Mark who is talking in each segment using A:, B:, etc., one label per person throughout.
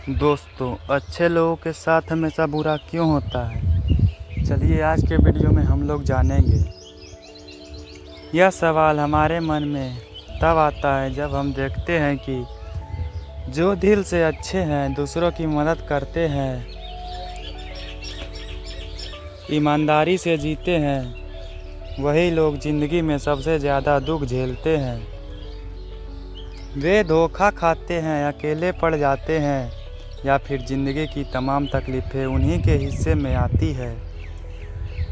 A: दोस्तों, अच्छे लोगों के साथ हमेशा बुरा क्यों होता है? चलिए आज के वीडियो में हम लोग जानेंगे। यह सवाल हमारे मन में तब आता है जब हम देखते हैं कि जो दिल से अच्छे हैं, दूसरों की मदद करते हैं, ईमानदारी से जीते हैं, वही लोग ज़िंदगी में सबसे ज़्यादा दुख झेलते हैं। वे धोखा खाते हैं, अकेले पड़ जाते हैं या फिर ज़िंदगी की तमाम तकलीफ़ें उन्हीं के हिस्से में आती है।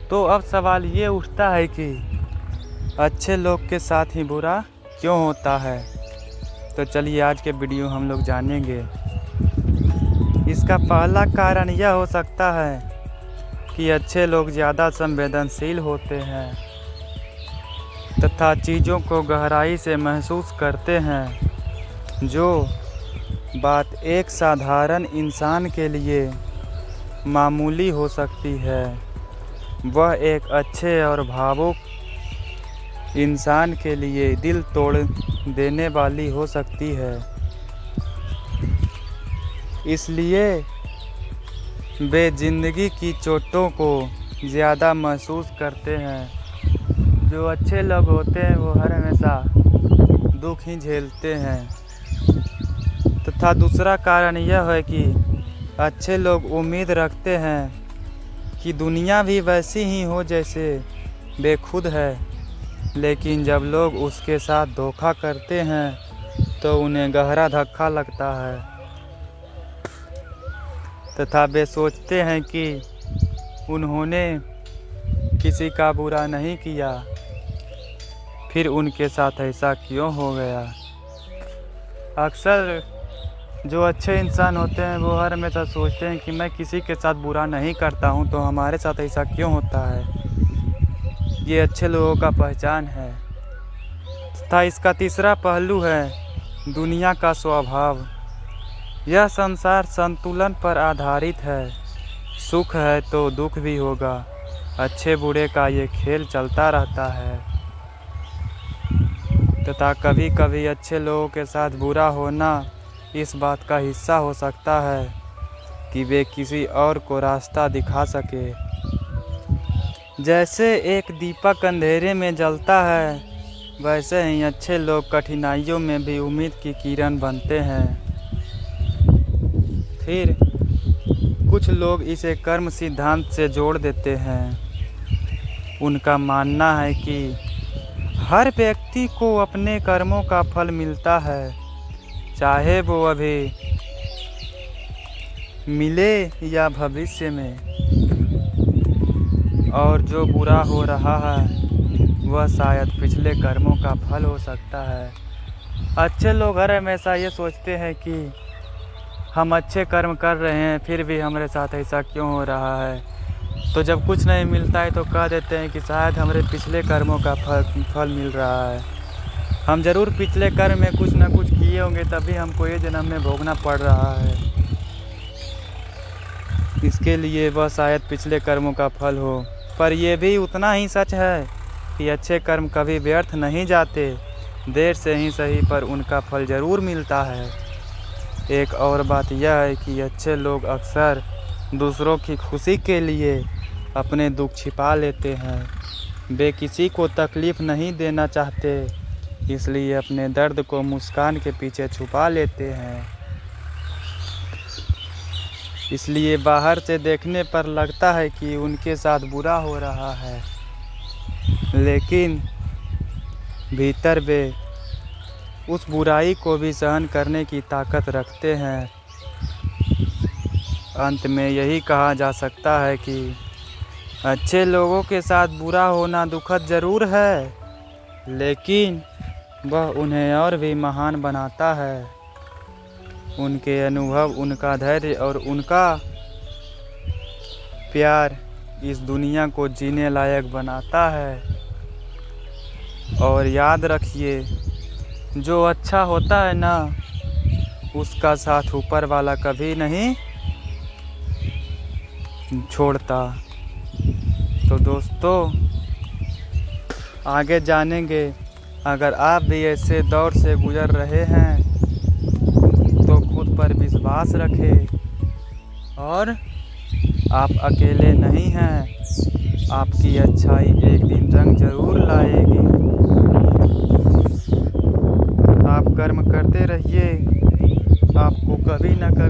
A: तो अब सवाल ये उठता है कि अच्छे लोग के साथ ही बुरा क्यों होता है? तो चलिए आज के वीडियो हम लोग जानेंगे। इसका पहला कारण यह हो सकता है कि अच्छे लोग ज़्यादा संवेदनशील होते हैं तथा चीज़ों को गहराई से महसूस करते हैं। जो बात एक साधारण इंसान के लिए मामूली हो सकती है, वह एक अच्छे और भावुक इंसान के लिए दिल तोड़ देने वाली हो सकती है। इसलिए वे ज़िंदगी की चोटों को ज़्यादा महसूस करते हैं। जो अच्छे लोग होते हैं वो हर हमेशा दुख ही झेलते हैं। तथा दूसरा कारण यह है कि अच्छे लोग उम्मीद रखते हैं कि दुनिया भी वैसी ही हो जैसे वे खुद है, लेकिन जब लोग उसके साथ धोखा करते हैं तो उन्हें गहरा धक्का लगता है तथा वे सोचते हैं कि उन्होंने किसी का बुरा नहीं किया, फिर उनके साथ ऐसा क्यों हो गया। अक्सर जो अच्छे इंसान होते हैं वो हर हमेशा सोचते हैं कि मैं किसी के साथ बुरा नहीं करता हूँ, तो हमारे साथ ऐसा क्यों होता है। ये अच्छे लोगों का पहचान है। तथा इसका तीसरा पहलू है दुनिया का स्वभाव। यह संसार संतुलन पर आधारित है। सुख है तो दुख भी होगा। अच्छे बुरे का ये खेल चलता रहता है। तथा कभी कभी अच्छे लोगों के साथ बुरा होना इस बात का हिस्सा हो सकता है कि वे किसी और को रास्ता दिखा सके। जैसे एक दीपक अंधेरे में जलता है, वैसे ही अच्छे लोग कठिनाइयों में भी उम्मीद की किरण बनते हैं। फिर कुछ लोग इसे कर्म सिद्धांत से जोड़ देते हैं। उनका मानना है कि हर व्यक्ति को अपने कर्मों का फल मिलता है, चाहे वो अभी मिले या भविष्य में। और जो बुरा हो रहा है वह शायद पिछले कर्मों का फल हो सकता है। अच्छे लोग हर हमेशा ये सोचते हैं कि हम अच्छे कर्म कर रहे हैं, फिर भी हमारे साथ ऐसा क्यों हो रहा है। तो जब कुछ नहीं मिलता है तो कह देते हैं कि शायद हमारे पिछले कर्मों का फल मिल रहा है। हम ज़रूर पिछले कर्म में कुछ ना कुछ किए होंगे, तभी हमको ये जन्म में भोगना पड़ रहा है। इसके लिए वह शायद पिछले कर्मों का फल हो। पर यह भी उतना ही सच है कि अच्छे कर्म कभी व्यर्थ नहीं जाते। देर से ही सही पर उनका फल ज़रूर मिलता है। एक और बात यह है कि अच्छे लोग अक्सर दूसरों की खुशी के लिए अपने दुख छिपा लेते हैं। वे किसी को तकलीफ़ नहीं देना चाहते, इसलिए अपने दर्द को मुस्कान के पीछे छुपा लेते हैं। इसलिए बाहर से देखने पर लगता है कि उनके साथ बुरा हो रहा है, लेकिन भीतर वे उस बुराई को भी सहन करने की ताकत रखते हैं। अंत में यही कहा जा सकता है कि अच्छे लोगों के साथ बुरा होना दुखद ज़रूर है, लेकिन वह उन्हें और भी महान बनाता है। उनके अनुभव, उनका धैर्य और उनका प्यार इस दुनिया को जीने लायक बनाता है। और याद रखिए, जो अच्छा होता है ना, उसका साथ ऊपर वाला कभी नहीं छोड़ता। तो दोस्तों, आगे जानेंगे। अगर आप भी ऐसे दौर से गुजर रहे हैं तो खुद पर विश्वास विश्वास रखें और आप अकेले नहीं हैं। आपकी अच्छाई एक दिन रंग जरूर लाएगी। आप कर्म करते रहिए। आपको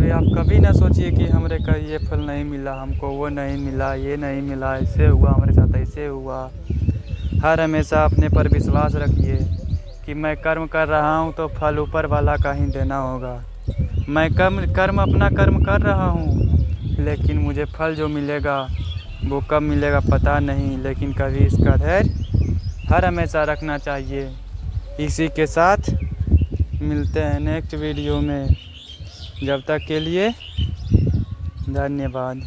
A: आप कभी ना सोचिए कि हमरे का ये फल नहीं मिला, हमको वो नहीं मिला, ये नहीं मिला, ऐसे हुआ हमारे साथ, ऐसे हुआ। हर हमेशा अपने पर विश्वास रखिए कि मैं कर्म कर रहा हूँ तो फल ऊपर वाला का ही देना होगा। मैं अपना कर्म कर रहा हूँ, लेकिन मुझे फल जो मिलेगा वो कब मिलेगा पता नहीं। लेकिन कभी इसका धैर्य हर हमेशा रखना चाहिए। इसी के साथ मिलते हैं नेक्स्ट वीडियो में। जब तक के लिए धन्यवाद।